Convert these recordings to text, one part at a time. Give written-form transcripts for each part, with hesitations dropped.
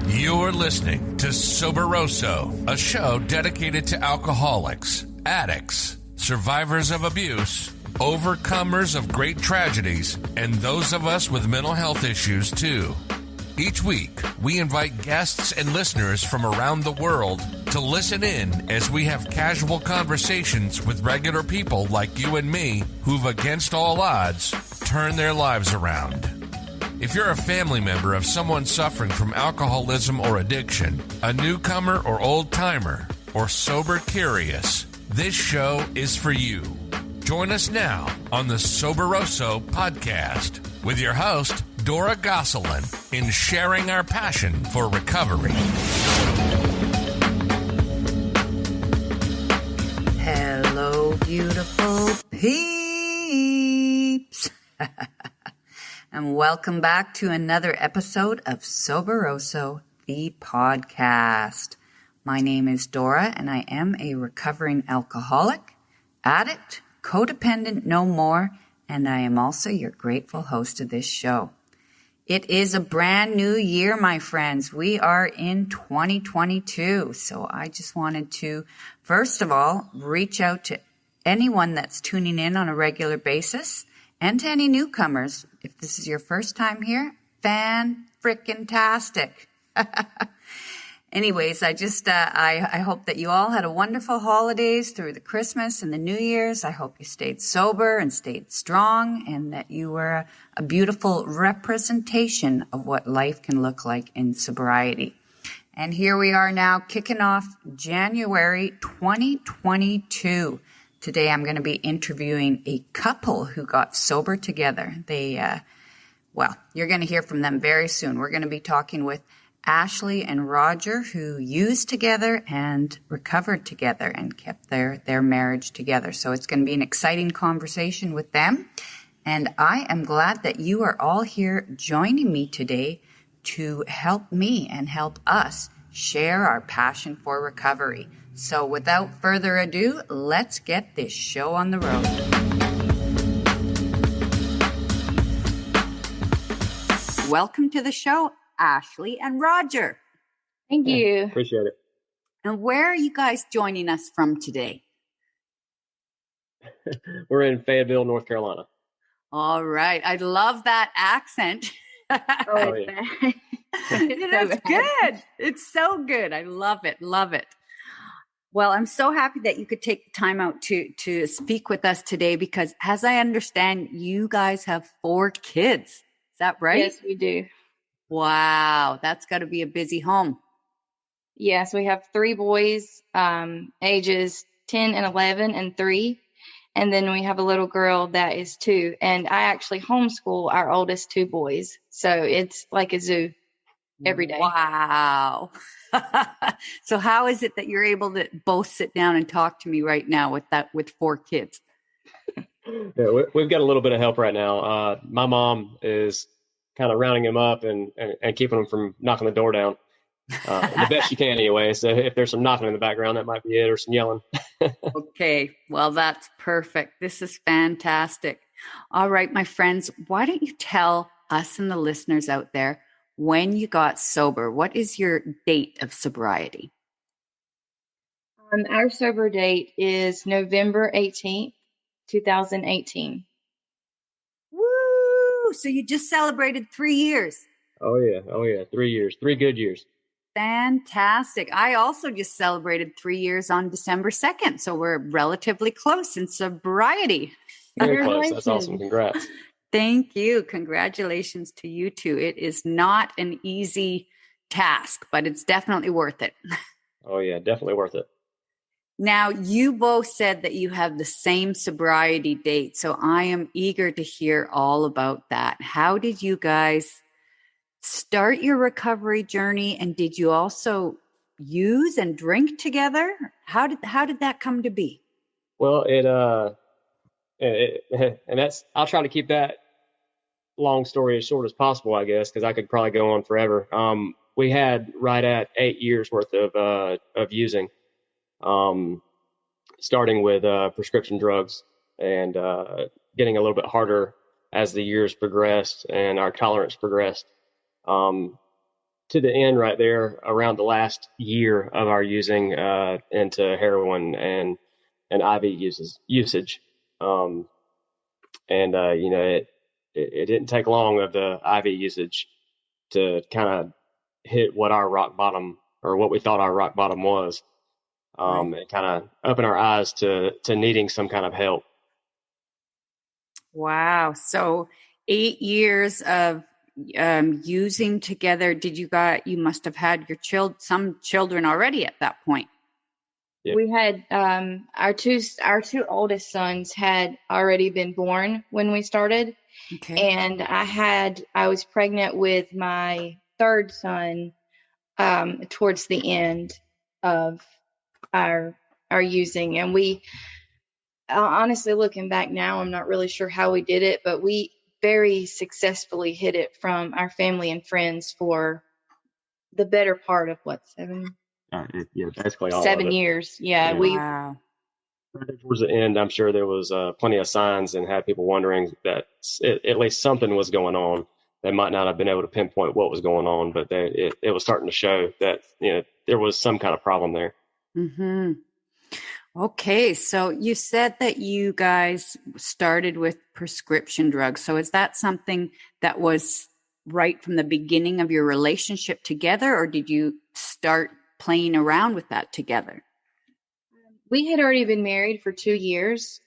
You're listening to Soberoso, a show dedicated to alcoholics, addicts, survivors of abuse, overcomers of great tragedies, and those of us with mental health issues too. Each week, we invite guests and listeners from around the world to listen in as we have casual conversations with regular people like you and me who've, against all odds, turned their lives around. If you're a family member of someone suffering from alcoholism or addiction, a newcomer or old-timer, or sober curious, this show is for you. Join us now on the Soberoso podcast with your host, Dora Gosselin, in sharing our passion for recovery. Hello, beautiful peeps. And welcome back to another episode of Soberoso, the podcast. My name is Dora, and I am a recovering alcoholic, addict, codependent no more, and I am also your grateful host of this show. It is a brand new year, my friends. We are in 2022, so I just wanted to, first of all, reach out to anyone that's tuning in on a regular basis, and to any newcomers. If this is your first time here, fan-frickin-tastic. Anyways, I hope that you all had a wonderful holidays through the Christmas and the New Year's. I hope you stayed sober and stayed strong, and that you were a beautiful representation of what life can look like in sobriety. And here we are now kicking off January 2022. Today I'm going to be interviewing a couple who got sober together. You're going to hear from them very soon. We're going to be talking with Ashley and Roger, who used together and recovered together and kept their marriage together. So it's going to be an exciting conversation with them. And I am glad that you are all here joining me today to help me and help us share our passion for recovery. So without further ado, let's get this show on the road. Welcome to the show, Ashley and Roger. Thank you. Appreciate it. And where are you guys joining us from today? We're in Fandale, North Carolina. All right. I love that accent. Oh, yeah. It's good. It's so good. I love it. Love it. Well, I'm so happy that you could take the time out to speak with us today, because as I understand, you guys have 4 kids. Is that right? Yes, we do. Wow. That's got to be a busy home. Yes, we have 3 boys, ages 10 and 11 and 3. And then we have a little girl that is 2. And I actually homeschool our oldest 2 boys. So it's like a zoo every day. Wow. So how is it that you're able to both sit down and talk to me right now with 4 kids? Yeah, we've got a little bit of help right now. My mom is kind of rounding them up and keeping them from knocking the door down the best she can anyway. So if there's some knocking in the background, that might be it, or some yelling. Okay. Well, that's perfect. This is fantastic. All right, my friends, why don't you tell us and the listeners out there when you got sober? What is your date of sobriety? Our sober date is November 18th, 2018. Woo! So you just celebrated 3 years. Oh, yeah. 3 years. 3 good years. Fantastic. I also just celebrated 3 years on December 2nd. So we're relatively close in sobriety. Very close. That's awesome. Congrats. Thank you. Congratulations to you two. It is not an easy task, but it's definitely worth it. Oh, yeah, definitely worth it. Now, you both said that you have the same sobriety date, so I am eager to hear all about that. How did you guys start your recovery journey, and did you also use and drink together? How did that come to be? Well, I'll try to keep that long story as short as possible, I guess, because I could probably go on forever. We had right at 8 years worth of using, starting with prescription drugs and getting a little bit harder as the years progressed and our tolerance progressed. to the end right there around the last year of our using into heroin and IV usage. It didn't take long of the IV usage to kind of hit what our rock bottom, or what we thought our rock bottom was. It kind of opened our eyes to needing some kind of help. Wow. So 8 years of using together. You must have had some children already at that point. Yeah. We had our two oldest sons had already been born when we started. Okay. And I was pregnant with my third son towards the end of our using. And we, honestly, looking back now, I'm not really sure how we did it, but we very successfully hid it from our family and friends for the better part of basically all 7 of it. years. Yeah. Wow. Towards the end, I'm sure there was plenty of signs and had people wondering that at least something was going on. They might not have been able to pinpoint what was going on, but it was starting to show that there was some kind of problem there. Mm-hmm. Okay, so you said that you guys started with prescription drugs. So is that something that was right from the beginning of your relationship together, or did you start playing around with that together? We had already been married for 2 years,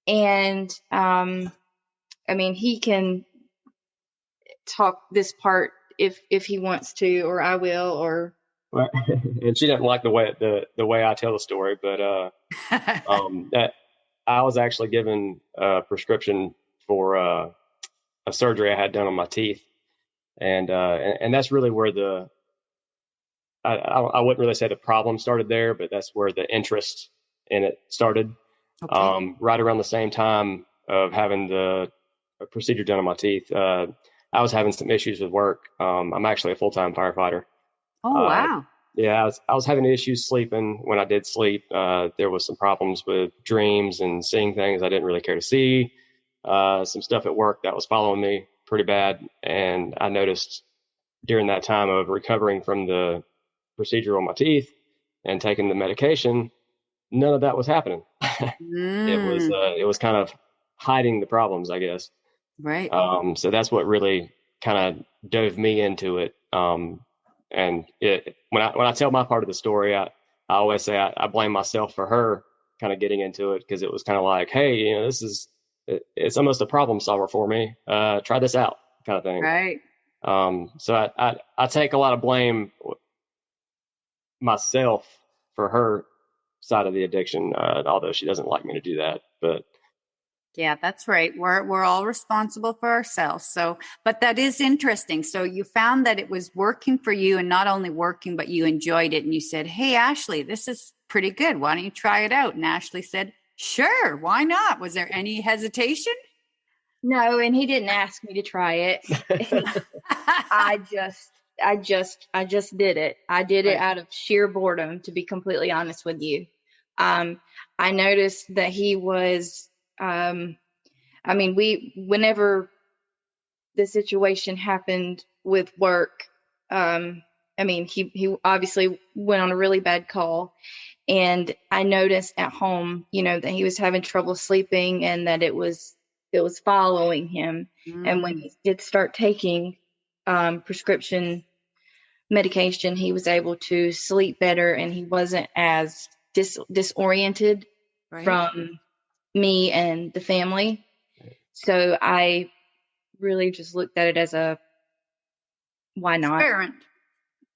and he can talk this part if he wants to, or I will, or. And she doesn't like the way I tell the story, but that I was actually given a prescription for a surgery I had done on my teeth, and that's really where I wouldn't really say the problem started there, but that's where the interest in it started. Okay. Right around the same time of having the procedure done on my teeth, I was having some issues with work. I'm actually a full-time firefighter. Oh, wow. Yeah, I was having issues sleeping. When I did sleep, there was some problems with dreams and seeing things I didn't really care to see. Some stuff at work that was following me pretty bad. And I noticed during that time of recovering from the procedure on my teeth and taking the medication, none of that was happening. It was kind of hiding the problems, I guess. Right. So that's what really kind of dove me into it. And when I tell my part of the story, I always say I blame myself for her kind of getting into it, because it was kind of like, hey, it's almost a problem solver for me. Try this out, kind of thing. Right. So I take a lot of blame myself for her side of the addiction, although she doesn't like me to do that. But yeah, that's right. We're all responsible for ourselves. So, but that is interesting. So you found that it was working for you, and not only working, but you enjoyed it. And you said, hey, Ashley, this is pretty good. Why don't you try it out? And Ashley said, sure, why not? Was there any hesitation? No, and he didn't ask me to try it. I just did it. I did it out of sheer boredom, to be completely honest with you. I noticed that he was, whenever the situation happened with work, he obviously went on a really bad call, and I noticed at home, that he was having trouble sleeping, and that it was following him. And when he did start taking prescription medication, he was able to sleep better, and he wasn't as disoriented from me and the family. So I really just looked at it as a why not experiment.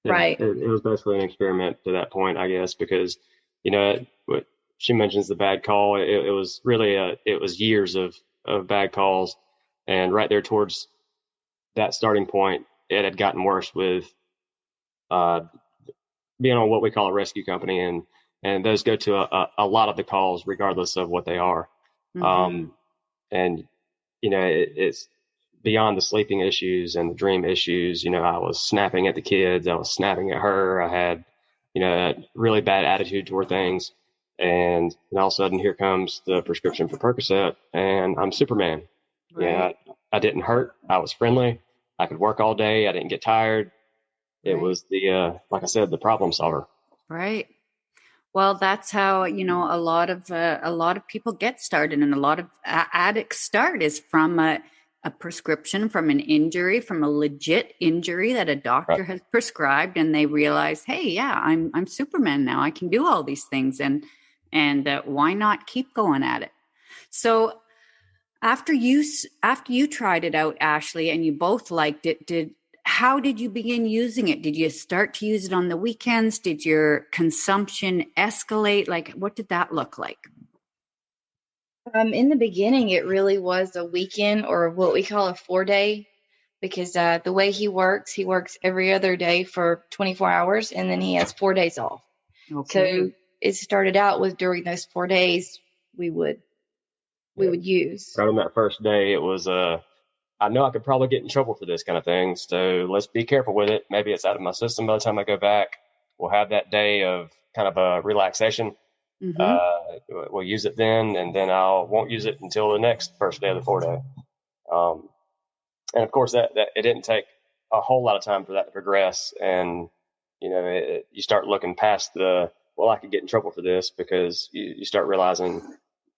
Right. It was basically an experiment to that point, I guess, because what she mentions, the bad call, it was really it was years of bad calls, and right there towards that starting point, it had gotten worse with being on what we call a rescue company, and those go to a lot of the calls regardless of what they are. Mm-hmm. It's beyond the sleeping issues and the dream issues. I was snapping at the kids, I was snapping at her, I had a really bad attitude toward things, and all of a sudden here comes the prescription for Percocet, and I'm Superman. Right. I didn't hurt, I was friendly, I could work all day, I didn't get tired. It was the, like I said, the problem solver. Right. Well, that's how, a lot of people get started, and a lot of addicts start is from a prescription, from an injury, from a legit injury that a doctor has prescribed, and they realize, hey, yeah, I'm Superman now. I can do all these things, and why not keep going at it? So after you tried it out, Ashley, and you both liked it, how did you begin using it? Did you start to use it on the weekends? Did your consumption escalate? Like, what did that look like? In the beginning, it really was a weekend, or what we call a 4-day, because the way he works every other day for 24 hours, and then he has 4 days off. Okay. So it started out with, during those 4 days, we would use. Right on that first day, it was, I know I could probably get in trouble for this kind of thing, so let's be careful with it. Maybe it's out of my system by the time I go back. We'll have that day of kind of a relaxation. Mm-hmm. We'll use it then, and then I won't use it until the next first day of the 4-day. And of course, that it didn't take a whole lot of time for that to progress. And, you start looking past I could get in trouble for this, because you start realizing,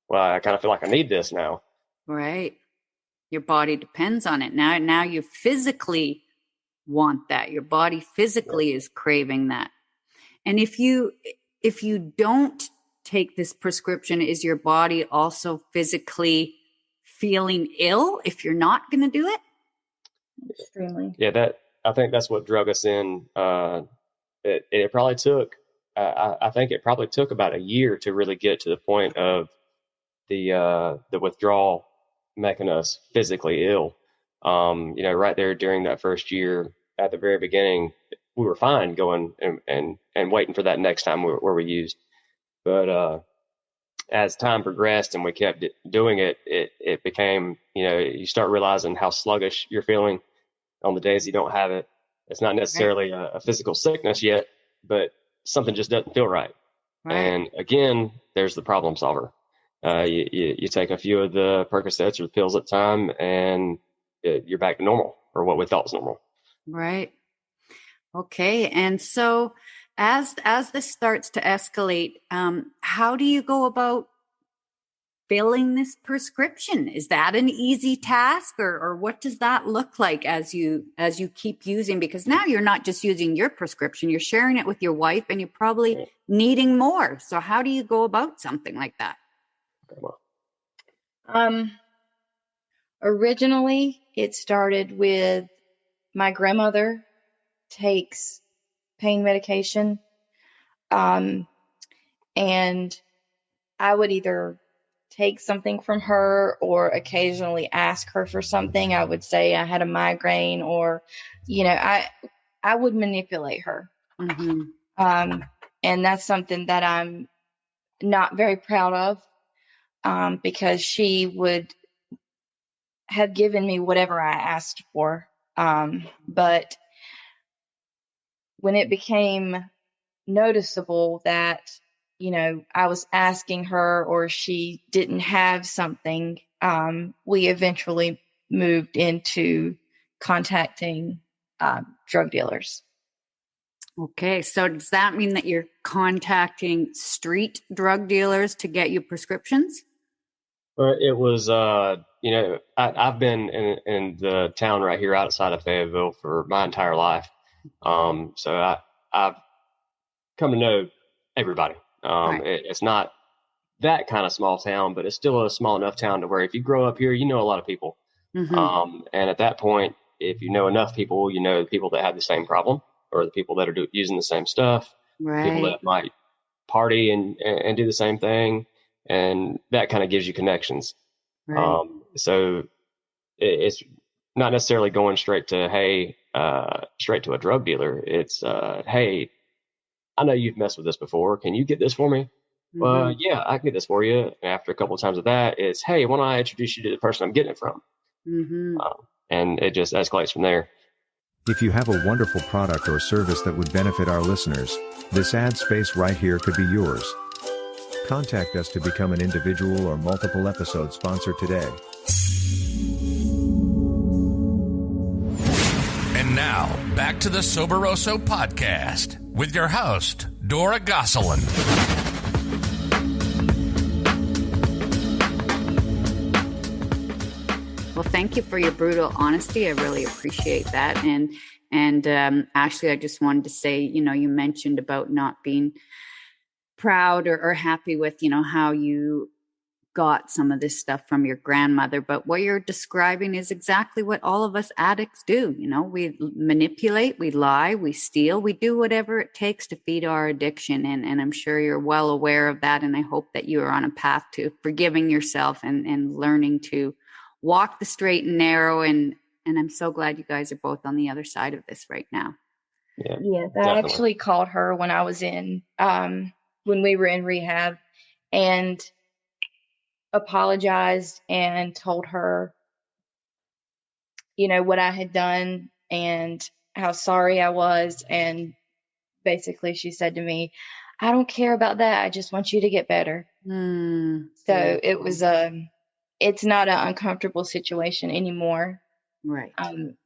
well, I kind of feel like I need this now. Right. Your body depends on it. Now you physically want that. Your body physically is craving that. And if you don't take this prescription, is your body also physically feeling ill if you're not going to do it? Extremely. Yeah, I think that's what drug us in. It probably took, I think it probably took about a year to really get to the point of the withdrawal making us physically ill. Right there during that first year, at the very beginning, we were fine going and waiting for that next time where we used. But as time progressed and we kept doing it, it became, you start realizing how sluggish you're feeling on the days you don't have it. It's not necessarily a physical sickness yet, but something just doesn't feel right. And again, there's the problem solver. You take a few of the Percocets or the pills at a time, and you're back to normal, or what we thought was normal. Right. Okay. And so as this starts to escalate, how do you go about filling this prescription? Is that an easy task, or what does that look like as you keep using? Because now you're not just using your prescription, you're sharing it with your wife, and you're probably needing more. So how do you go about something like that? Originally, it started with my grandmother takes pain medication, and I would either take something from her or occasionally ask her for something. I would say I had a migraine, or, I would manipulate her. Mm-hmm. And that's something that I'm not very proud of, because she would have given me whatever I asked for. But when it became noticeable that, I was asking her or she didn't have something, we eventually moved into contacting drug dealers. Okay. So does that mean that you're contacting street drug dealers to get you prescriptions? It was, I've been in the town right here outside of Fayetteville for my entire life. So I've come to know everybody. It's not that kind of small town, but it's still a small enough town to where if you grow up here, you know a lot of people. Mm-hmm. And at that point, if you know enough people, you know the people that have the same problem, or the people that are using the same stuff, people that might party and do the same thing. And that kind of gives you connections. So it's not necessarily going straight to a drug dealer. It's, hey, I know you've messed with this before. Can you get this for me? Mm-hmm. Well, yeah, I can get this for you. After a couple of times of that, it's, hey, why don't I introduce you to the person I'm getting it from? Mm-hmm. And it just escalates from there. If you have a wonderful product or service that would benefit our listeners, this ad space right here could be yours. Contact us to become an individual or multiple episode sponsor today. And Now, back to the Soberoso podcast with your host, Dora Gosselin. Well, thank you for your brutal honesty. I really appreciate that. And Ashley, I just wanted to say, you mentioned about not being proud or happy with, how you got some of this stuff from your grandmother. But what you're describing is exactly what all of us addicts do. We manipulate, we lie, we steal, we do whatever it takes to feed our addiction. And I'm sure you're well aware of that. And I hope that you are on a path to forgiving yourself and learning to walk the straight and narrow. And I'm so glad you guys are both on the other side of this right now. Yeah, I actually called her when I was when we were in rehab, and apologized and told her, what I had done and how sorry I was. And basically she said to me, I don't care about that. I just want you to get better. So it was, it's not an uncomfortable situation anymore. Right. And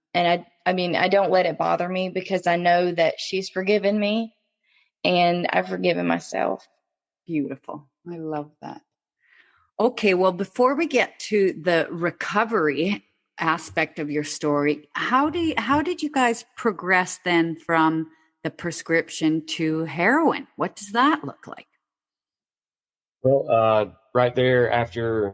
I don't let it bother me because I know that she's forgiven me and I've forgiven myself. Beautiful. I love that. Okay, well, before we get to the recovery aspect of your story, how did you guys progress then from the prescription to heroin? What does that look like? Well, right there, after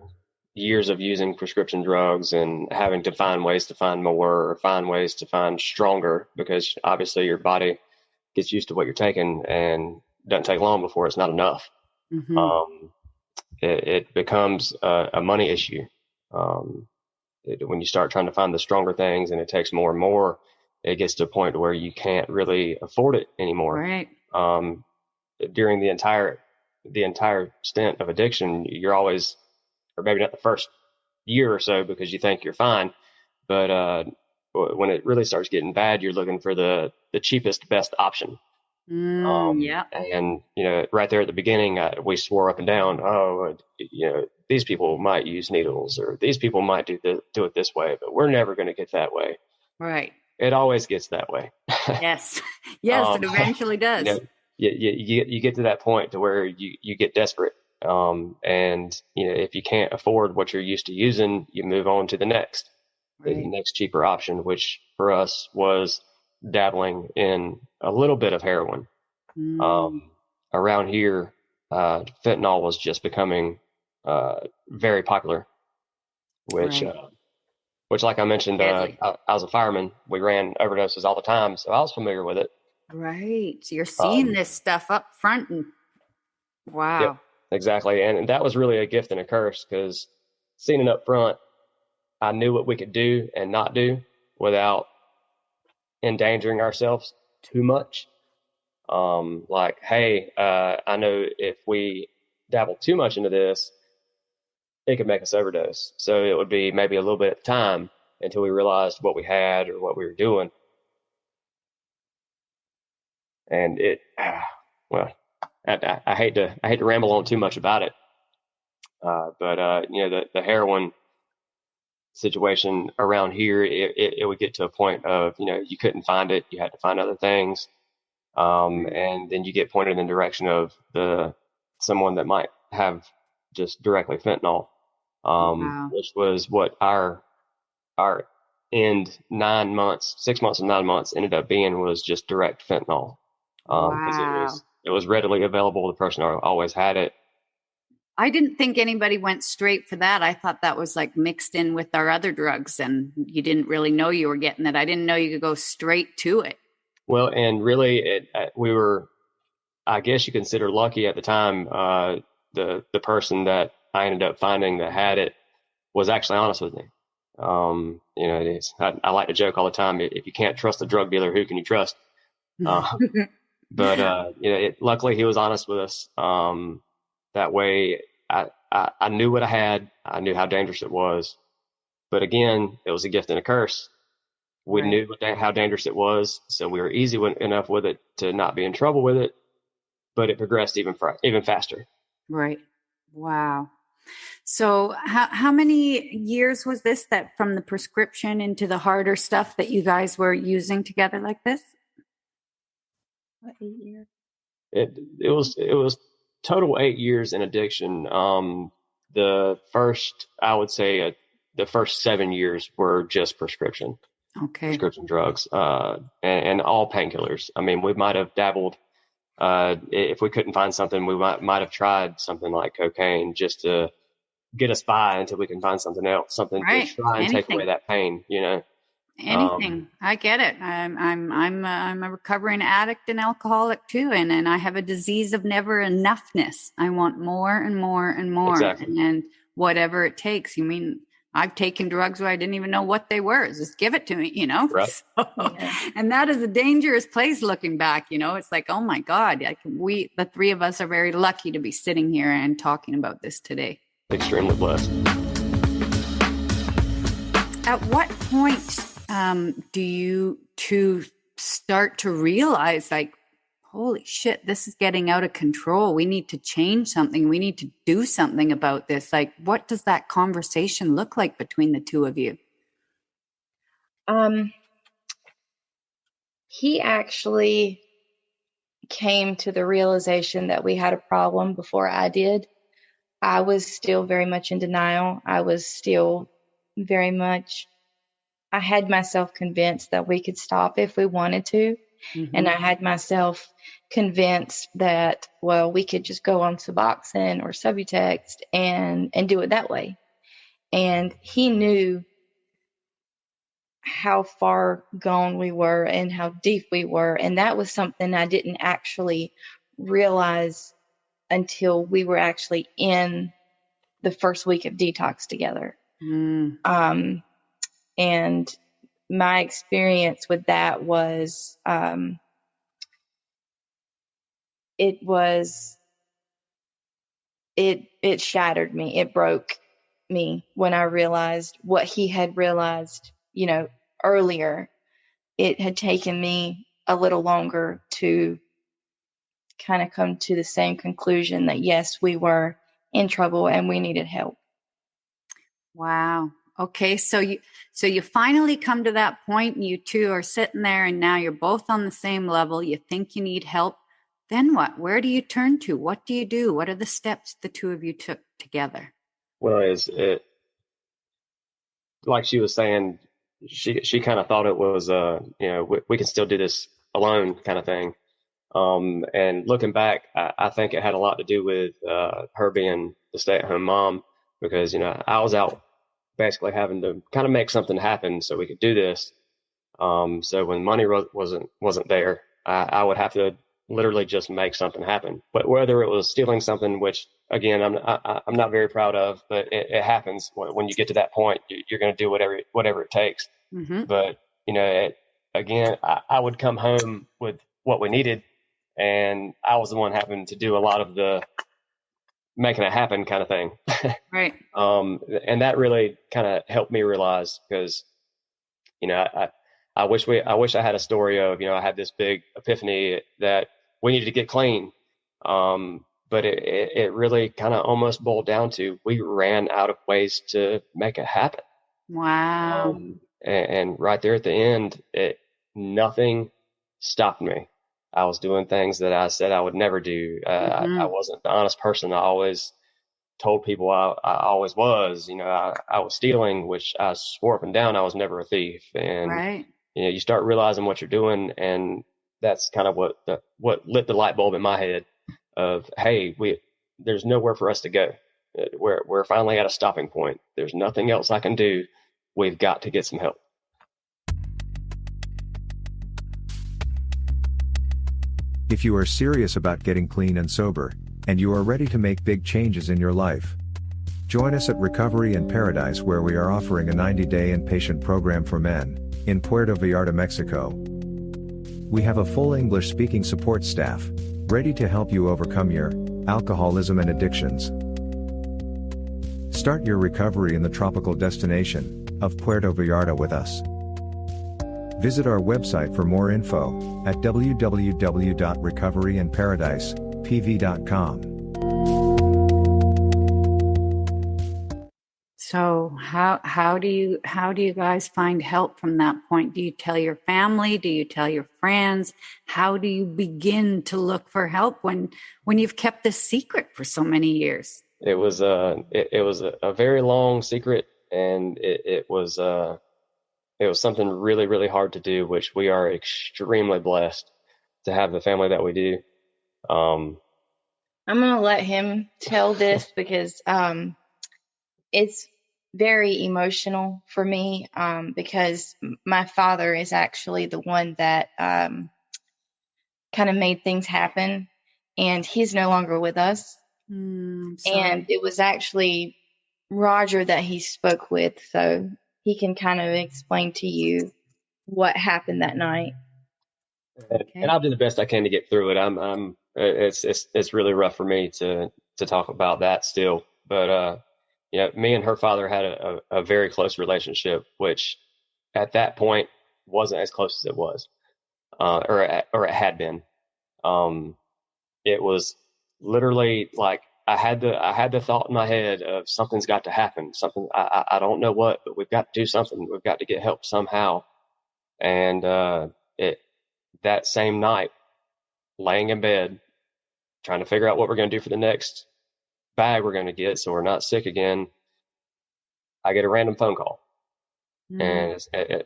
years of using prescription drugs and having to find ways to find more or find ways to find stronger, because obviously your body gets used to what you're taking and doesn't take long before it's not enough. Mm-hmm. It becomes a money issue. When you start trying to find the stronger things and it takes more and more, it gets to a point where you can't really afford it anymore. Right. During the entire stint of addiction, you're always, or maybe not the first year or so because you think you're fine, but when it really starts getting bad, you're looking for the cheapest, best option. Yeah. And, right there at the beginning, we swore up and down, these people might use needles or these people might do it this way, but we're never going to get that way. Right. It always gets that way. Yes. Yes, it eventually does. You get to that point to where you get desperate. And, if you can't afford what you're used to using, you move on to the next cheaper option, which for us was dabbling in a little bit of heroin. Around here, fentanyl was just becoming very popular, which like I mentioned, I was a fireman. We ran overdoses all the time, so I was familiar with it. Right. So you're seeing this stuff up front, and wow. Yep, exactly. And that was really a gift and a curse, because seeing it up front, I knew what we could do and not do without endangering ourselves too much. Hey, I know if we dabble too much into this, it could make us overdose. So it would be maybe a little bit at the time until we realized what we had or what we were doing. And I hate to ramble on too much about it. But the heroin situation around here, it would get to a point of, you couldn't find it. You had to find other things. And then you get pointed in the direction of someone that might have just directly fentanyl, which was what our end 9 months, 6 months and 9 months ended up being, was just direct fentanyl. Because it was readily available. The person always had it. I didn't think anybody went straight for that. I thought that was like mixed in with our other drugs, and you didn't really know you were getting it. I didn't know you could go straight to it. Well, and really, we were, I guess you consider lucky at the time. The person that I ended up finding that had it was actually honest with me. I like to joke all the time. If you can't trust a drug dealer, who can you trust? But luckily he was honest with us. That way, I knew what I had. I knew how dangerous it was. But again, it was a gift and a curse. We knew how dangerous it was, so we were easy enough with it to not be in trouble with it. But it progressed even faster. Right. Wow. So how many years was this, that from the prescription into the harder stuff, that you guys were using together like this? 8 years. It was total 8 years in addiction. The first, I would say, the first 7 years were just prescription drugs, and all painkillers. I mean, we might have dabbled. If we couldn't find something, we might have tried something like cocaine just to get us by until we can find something else, something to try and take away that pain, Anything. I get it. I'm a recovering addict and alcoholic too, and I have a disease of never enoughness. I want more and more and more, exactly. and whatever it takes. You mean I've taken drugs where I didn't even know what they were. Just give it to me, Right. So, and that is a dangerous place looking back. It's like, oh my God, the three of us are very lucky to be sitting here and talking about this today. Extremely blessed. At what point do you two start to realize, like, holy shit, this is getting out of control. We need to change something. We need to do something about this. Like, what does that conversation look like between the two of you? He actually came to the realization that we had a problem before I did. I was still very much in denial. I was still very much, I had myself convinced that we could stop if we wanted to. Mm-hmm. And I had myself convinced that, well, we could just go on Suboxone or Subutex and do it that way. And he knew how far gone we were and how deep we were. And that was something I didn't actually realize until we were actually in the first week of detox together. And my experience with that was, it shattered me. It broke me when I realized what he had realized, earlier. It had taken me a little longer to kind of come to the same conclusion that yes, we were in trouble and we needed help. Wow. Okay. So you finally come to that point, and you two are sitting there, and now you're both on the same level. You think you need help. Then what? Where do you turn to? What do you do? What are the steps the two of you took together? Well, like she was saying, she kind of thought it was, we can still do this alone kind of thing. And looking back, I think it had a lot to do with her being the stay-at-home mom, because, I was out basically having to kind of make something happen so we could do this. So when money wasn't there, I would have to literally just make something happen. But whether it was stealing something, which again, I'm not very proud of, but it happens when you get to that point. You're going to do whatever it takes. Mm-hmm. But again, I would come home with what we needed, and I was the one having to do a lot of the making it happen kind of thing. Right. And that really kind of helped me realize, because, I wish I had a story of, I had this big epiphany that we needed to get clean. But it really kind of almost boiled down to, we ran out of ways to make it happen. Wow. And right there at the end, nothing stopped me. I was doing things that I said I would never do. I wasn't the honest person I always told people I always was. I was stealing, which I swore up and down I was never a thief. And right. You start realizing what you're doing, and that's kind of what lit the light bulb in my head of, hey, there's nowhere for us to go. We're finally at a stopping point. There's nothing else I can do. We've got to get some help. If you are serious about getting clean and sober, and you are ready to make big changes in your life, join us at Recovery in Paradise, where we are offering a 90-day inpatient program for men, in Puerto Vallarta, Mexico. We have a full English-speaking support staff, ready to help you overcome your alcoholism and addictions. Start your recovery in the tropical destination of Puerto Vallarta with us. Visit our website for more info at www.recoveryinparadisepv.com. So how do you guys find help from that point? Do you tell your family? Do you tell your friends? How do you begin to look for help when you've kept this secret for so many years? It was a very long secret, and it was something really, really hard to do, which we are extremely blessed to have the family that we do. I'm gonna let him tell this because it's very emotional for me, because my father is actually the one that kind of made things happen, and he's no longer with us. I'm sorry. And it was actually Roger that he spoke with, so he can kind of explain to you what happened that night. And I'll do the best I can to get through it. It's really rough for me to talk about that still, but me and her father had a very close relationship, which at that point wasn't as close as it was, or it had been. It was literally like I had the thought in my head of something's got to happen. Something, I don't know what, but we've got to do something. We've got to get help somehow. And that same night, laying in bed, trying to figure out what we're going to do for the next bag we're going to get so we're not sick again, I get a random phone call. And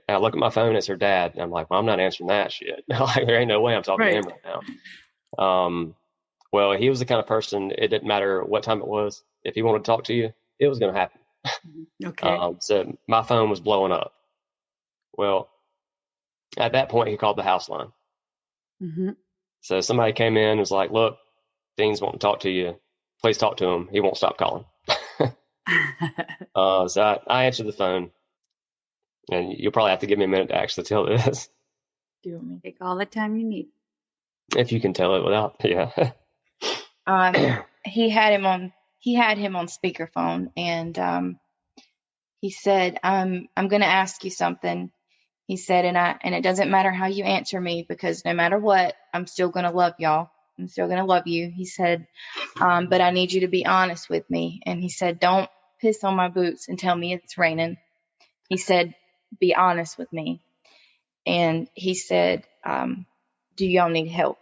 I look at my phone, it's her dad. And I'm like, well, I'm not answering that shit. Like, there ain't no way I'm talking to him right now. Well, he was the kind of person, it didn't matter what time it was. If he wanted to talk to you, it was going to happen. Okay. So my phone was blowing up. Well, at that point, he called the house line. So somebody came in and was like, look, Dean's wanting to talk to you. Please talk to him. He won't stop calling. So I answered the phone, and you'll probably have to give me a minute to actually tell this. Do you want me to take all the time you need? If you can tell it without, yeah. He had him on speakerphone, and he said, I'm going to ask you something. He said, and it doesn't matter how you answer me, because no matter what, I'm still going to love y'all. I'm still going to love you. He said, but I need you to be honest with me. And he said, don't piss on my boots and tell me it's raining. He said, be honest with me. And he said, do y'all need help?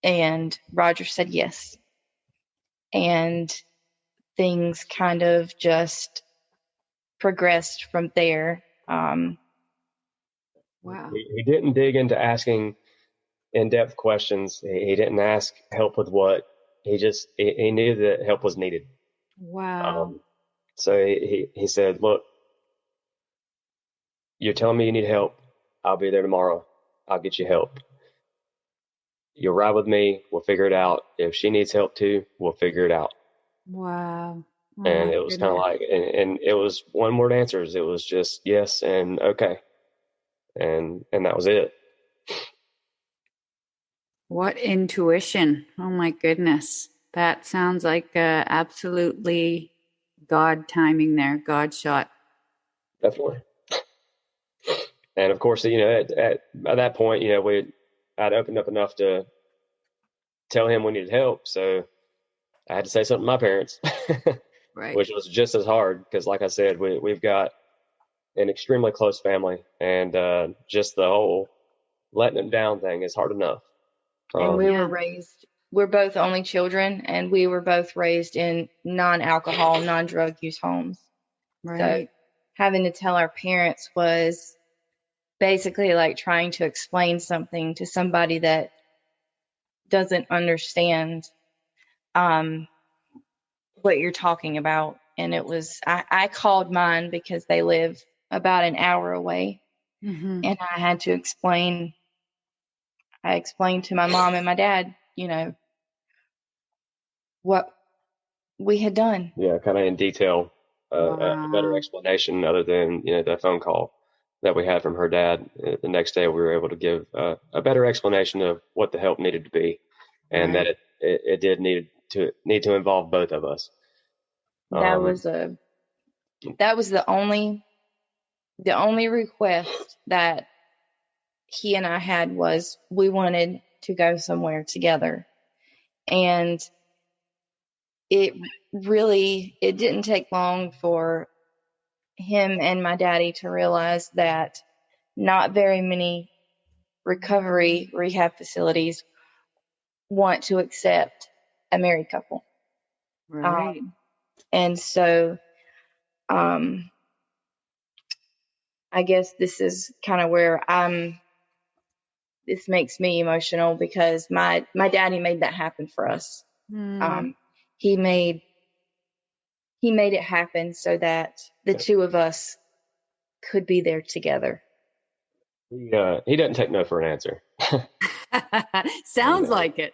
And Roger said yes. And things kind of just progressed from there. Wow. He didn't dig into asking in-depth questions. He didn't ask help with what. He knew that help was needed. Wow. So he said, look, you're telling me you need help. I'll be there tomorrow. I'll get you help. You'll ride with me. We'll figure it out. If she needs help too, we'll figure it out. Wow. Oh, And it was kind of like, and it was one word answers. It was just yes and okay. And that was it. What intuition. Oh my goodness. That sounds like absolutely God timing there, God shot. Definitely. And of course, at that point, I'd opened up enough to tell him we needed help. So I had to say something to my parents, Right. which was just as hard because, like I said, we've got an extremely close family, and just the whole letting them down thing is hard enough. And we're both only children, and we were both raised in non-alcohol, non-drug use homes. Right. So having to tell our parents was basically like trying to explain something to somebody that doesn't understand what you're talking about. And it was, I called mine because they live about an hour away. And I had to explain to my mom and my dad, what we had done. Yeah, kind of in detail, a better explanation other than, the phone call that we had from her dad. The next day we were able to give a better explanation of what the help needed to be, and that it did need to involve both of us. That was the only request that he and I had, was we wanted to go somewhere together. And it didn't take long for him and my daddy to realize that not very many recovery rehab facilities want to accept a married couple. Right. And so, I guess this is kind of where this makes me emotional, because my daddy made that happen for us. He made it happen so that the two of us could be there together. He doesn't take no for an answer. Sounds like it.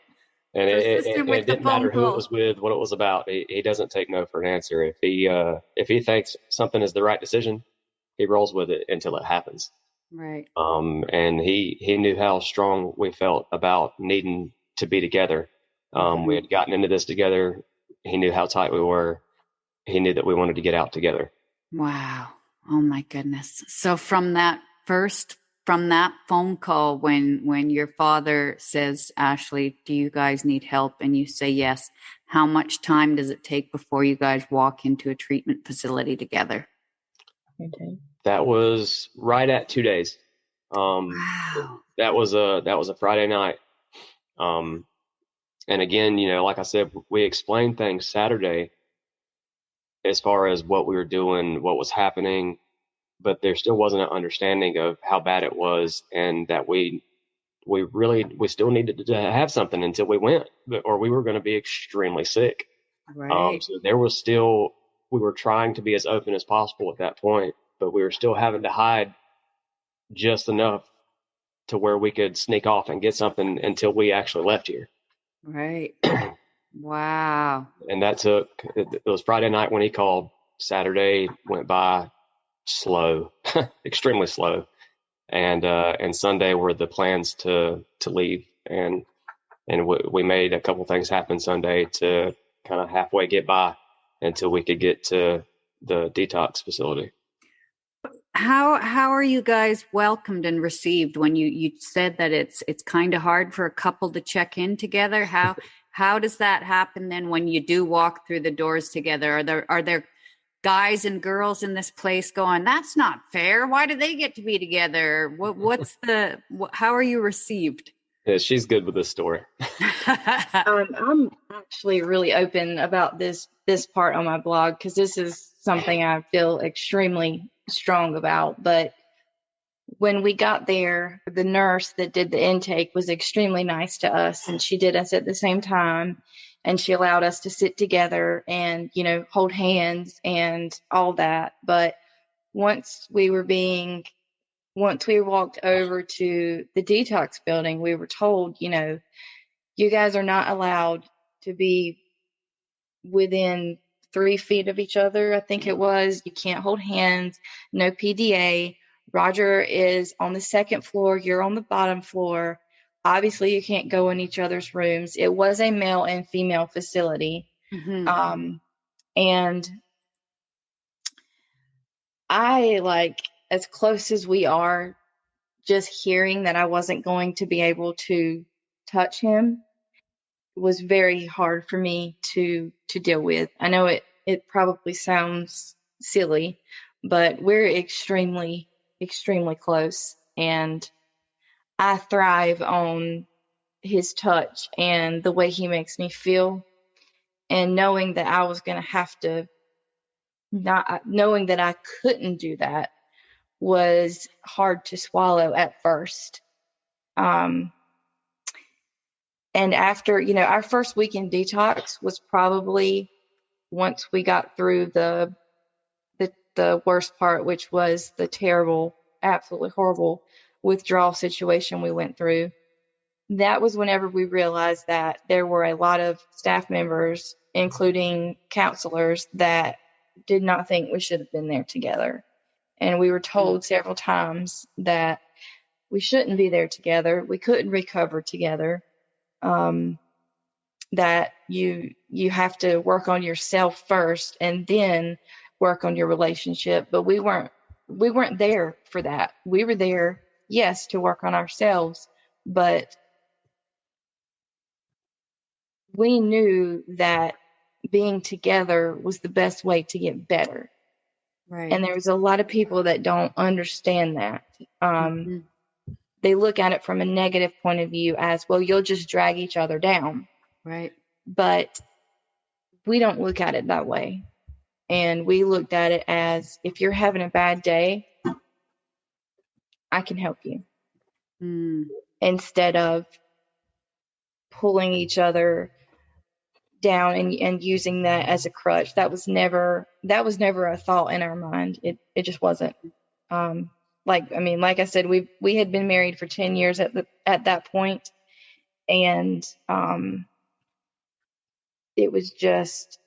And it didn't matter who call. it was with, what it was about. He doesn't take no for an answer. If he thinks something is the right decision, he rolls with it until it happens. Right. And he knew how strong we felt about needing to be together. We had gotten into this together. He knew how tight we were. He knew that we wanted to get out together. Wow. Oh my goodness. So from that phone call, when your father says, Ashley, do you guys need help? And you say yes, how much time does it take before you guys walk into a treatment facility together? Okay. That was right at 2 days. Wow. That was a Friday night. And again, like I said, we explained things Saturday as far as what we were doing, what was happening, but there still wasn't an understanding of how bad it was, and that we still needed to have something until we went, or we were going to be extremely sick. Right. So there was still, we were trying to be as open as possible at that point, but we were still having to hide just enough to where we could sneak off and get something until we actually left here. Right. Wow. And it was Friday night when he called. Saturday went by slow, extremely slow. And Sunday were the plans to leave. And we made a couple things happen Sunday to kind of halfway get by until we could get to the detox facility. How are you guys welcomed and received when you said that it's kind of hard for a couple to check in together? How does that happen then when you do walk through the doors together? Are there guys and girls in this place going, that's not fair, why do they get to be together? How are you received? Yeah, she's good with this story. I'm actually really open about this part on my blog, because this is something I feel extremely strong about. But when we got there, the nurse that did the intake was extremely nice to us, and she did us at the same time, and she allowed us to sit together and, hold hands and all that. But once we walked over to the detox building, we were told, you guys are not allowed to be within 3 feet of each other. I think it was. You can't hold hands, no PDA. Roger is on the second floor. You're on the bottom floor. Obviously, you can't go in each other's rooms. It was a male and female facility. Mm-hmm. And I, as close as we are, just hearing that I wasn't going to be able to touch him was very hard for me to deal with. I know it probably sounds silly, but we're extremely, extremely close, and I thrive on his touch and the way he makes me feel. And knowing that I was going to have to, knowing that I couldn't do that was hard to swallow at first. And after, our first week in detox was probably, once we got through the worst part, which was the terrible, absolutely horrible withdrawal situation we went through. That was whenever we realized that there were a lot of staff members, including counselors, that did not think we should have been there together. And we were told several times that we shouldn't be there together. We couldn't recover together. That you have to work on yourself first and then work on your relationship. But we weren't there for that. We were there, yes, to work on ourselves, but we knew that being together was the best way to get better. Right. And there's a lot of people that don't understand that. They look at it from a negative point of view as, well, you'll just drag each other down. Right. But we don't look at it that way. And we looked at it as, if you're having a bad day, I can help you. Instead of pulling each other down and using that as a crutch. That was never a thought in our mind. It just wasn't. Like I said, we had been married for 10 years at that point, and it was just,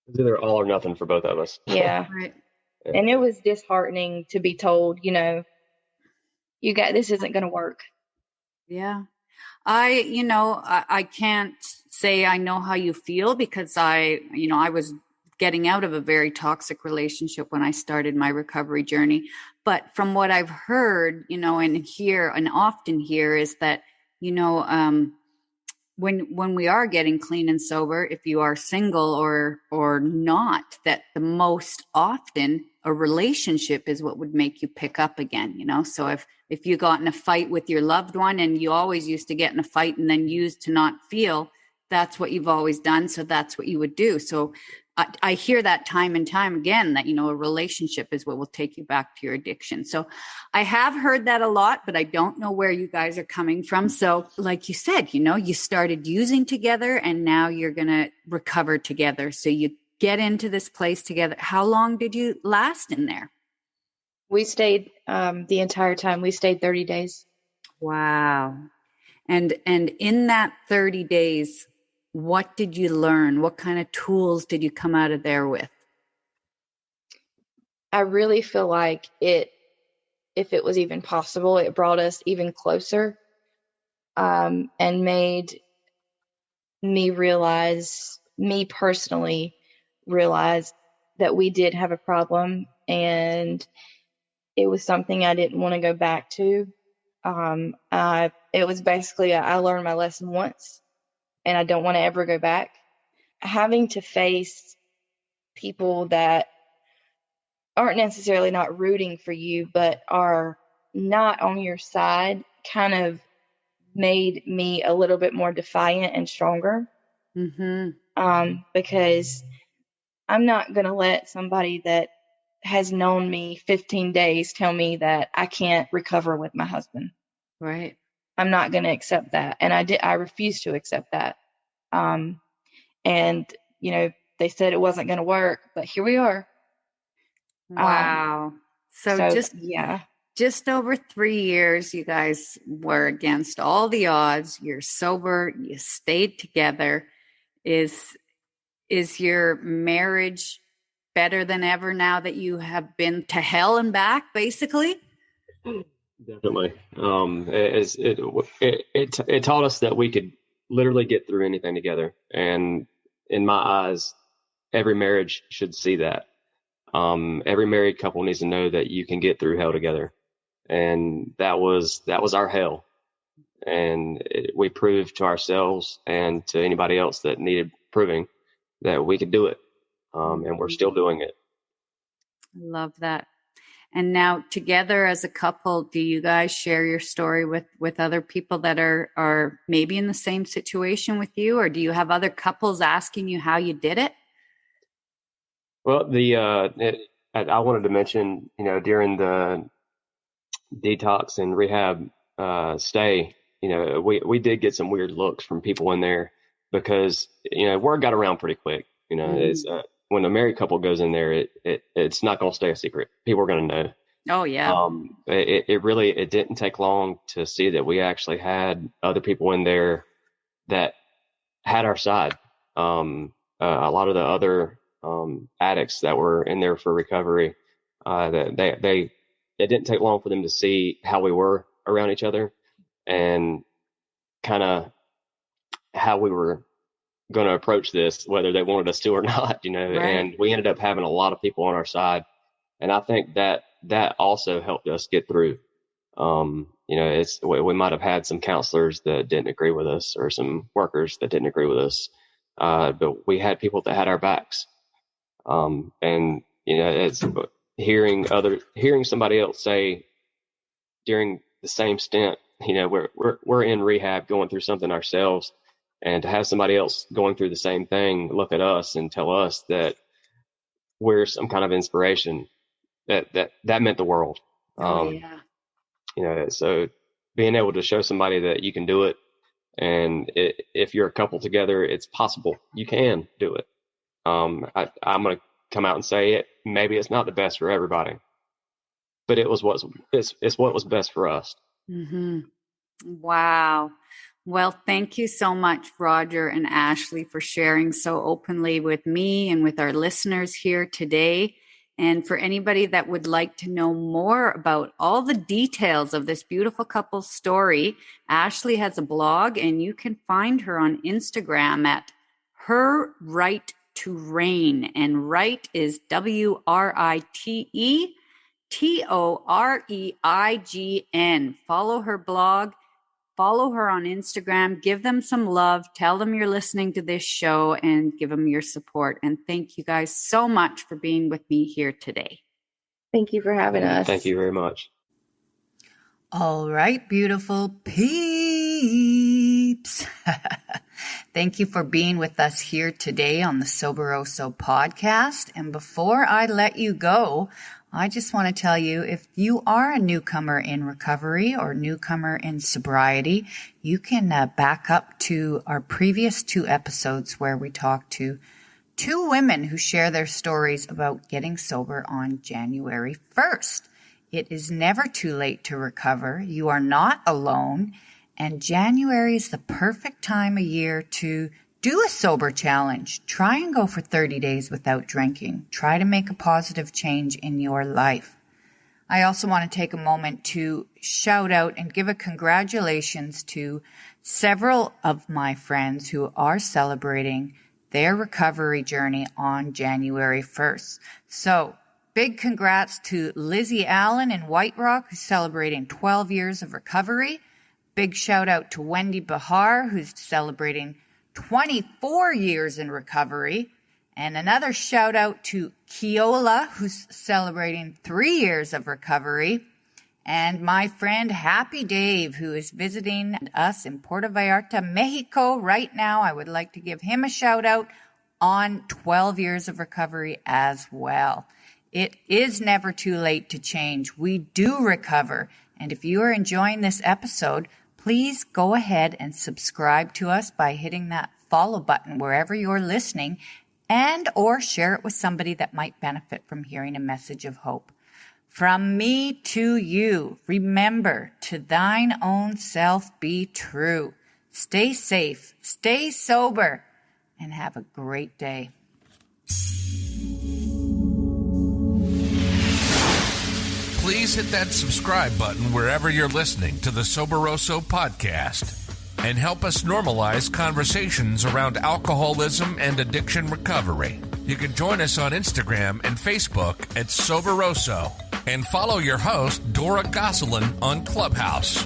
it's either all or nothing for both of us. Yeah. Right. And it was disheartening to be told, this isn't going to work. Yeah. I can't say I know how you feel, because I was getting out of a very toxic relationship when I started my recovery journey. But from what I've heard, and hear and often hear, is that, when we are getting clean and sober, if you are single or not, that the most often a relationship is what would make you pick up again, So if you got in a fight with your loved one, and you always used to get in a fight and then used to not feel, that's what you've always done. So that's what you would do. So I hear that time and time again, that, a relationship is what will take you back to your addiction. So I have heard that a lot, but I don't know where you guys are coming from. So like you said, you started using together, and now you're going to recover together. So you get into this place together. How long did you last in there? We stayed the entire time. We stayed 30 days. Wow. And in that 30 days, what did you learn? What kind of tools did you come out of there with? I really feel like if it was even possible, it brought us even closer, and made me personally realize that we did have a problem, and it was something I didn't want to go back to. It was basically, I learned my lesson once, and I don't want to ever go back. Having to face people that aren't necessarily not rooting for you, but are not on your side, kind of made me a little bit more defiant and stronger. Because I'm not going to let somebody that has known me 15 days tell me that I can't recover with my husband. Right. I'm not going to accept that. And I refuse to accept that. And, they said it wasn't going to work, but here we are. Wow. So just over 3 years, you guys were against all the odds. You're sober. You stayed together. Is your marriage better than ever now that you have been to hell and back, basically? Definitely. It taught us that we could literally get through anything together. And in my eyes, every marriage should see that. Every married couple needs to know that you can get through hell together. And that was our hell. And we proved to ourselves and to anybody else that needed proving that we could do it. And we're still doing it. Love that. And now together as a couple, do you guys share your story with other people that are maybe in the same situation with you? Or do you have other couples asking you how you did it? Well, I wanted to mention, during the detox and rehab stay, we did get some weird looks from people in there, because, word got around pretty quick. It's when a married couple goes in there, it's not going to stay a secret. People are going to know. Oh yeah. It didn't take long to see that we actually had other people in there that had our side. A lot of the other addicts that were in there for recovery, it didn't take long for them to see how we were around each other, and kind of how we were going to approach this, whether they wanted us to or not, Right. And we ended up having a lot of people on our side. And I think that also helped us get through. We might have had some counselors that didn't agree with us, or some workers that didn't agree with us. but we had people that had our backs. And it's hearing somebody else say during the same stint, we're in rehab going through something ourselves, and to have somebody else going through the same thing look at us and tell us that we're some kind of inspiration, that meant the world. So being able to show somebody that you can do it, and if you're a couple together, it's possible. You can do it. I'm going to come out and say it. Maybe it's not the best for everybody, but it's what was best for us. Mm-hmm. Wow. Well, thank you so much, Roger and Ashley, for sharing so openly with me and with our listeners here today. And for anybody that would like to know more about all the details of this beautiful couple's story, Ashley has a blog, and you can find her on Instagram at Her Right to Reign. And right is WRITETOREIGN. Follow her blog. Follow her on Instagram, give them some love, tell them you're listening to this show, and give them your support. And thank you guys so much for being with me here today. Thank you for having us. Thank you very much. All right, beautiful peeps. Thank you for being with us here today on the Soberoso podcast. And before I let you go, I just want to tell you, if you are a newcomer in recovery or newcomer in sobriety, you can back up to our previous 2 episodes where we talked to 2 women who share their stories about getting sober on January 1st. It is never too late to recover. You are not alone. And January is the perfect time of year to do a sober challenge. Try and go for 30 days without drinking. Try to make a positive change in your life. I also want to take a moment to shout out and give a congratulations to several of my friends who are celebrating their recovery journey on January 1st. So, big congrats to Lizzie Allen in White Rock, who's celebrating 12 years of recovery. Big shout out to Wendy Bahar, who's celebrating 24 years in recovery. And another shout out to Keola, who's celebrating 3 years of recovery. And my friend Happy Dave, who is visiting us in Puerto Vallarta, Mexico right now. I would like to give him a shout out on 12 years of recovery as well. It is never too late to change. We do recover. And if you are enjoying this episode, please go ahead and subscribe to us by hitting that follow button wherever you're listening, and or share it with somebody that might benefit from hearing a message of hope. From me to you, remember, to thine own self be true. Stay safe, stay sober, and have a great day. Please hit that subscribe button wherever you're listening to the Soberoso podcast and help us normalize conversations around alcoholism and addiction recovery. You can join us on Instagram and Facebook at Soberoso and follow your host, Dora Gosselin, on Clubhouse.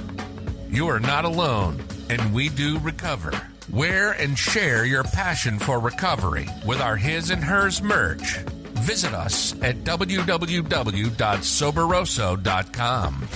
You are not alone, and we do recover. Wear and share your passion for recovery with our His and Hers merch. Visit us at www.soberoso.com.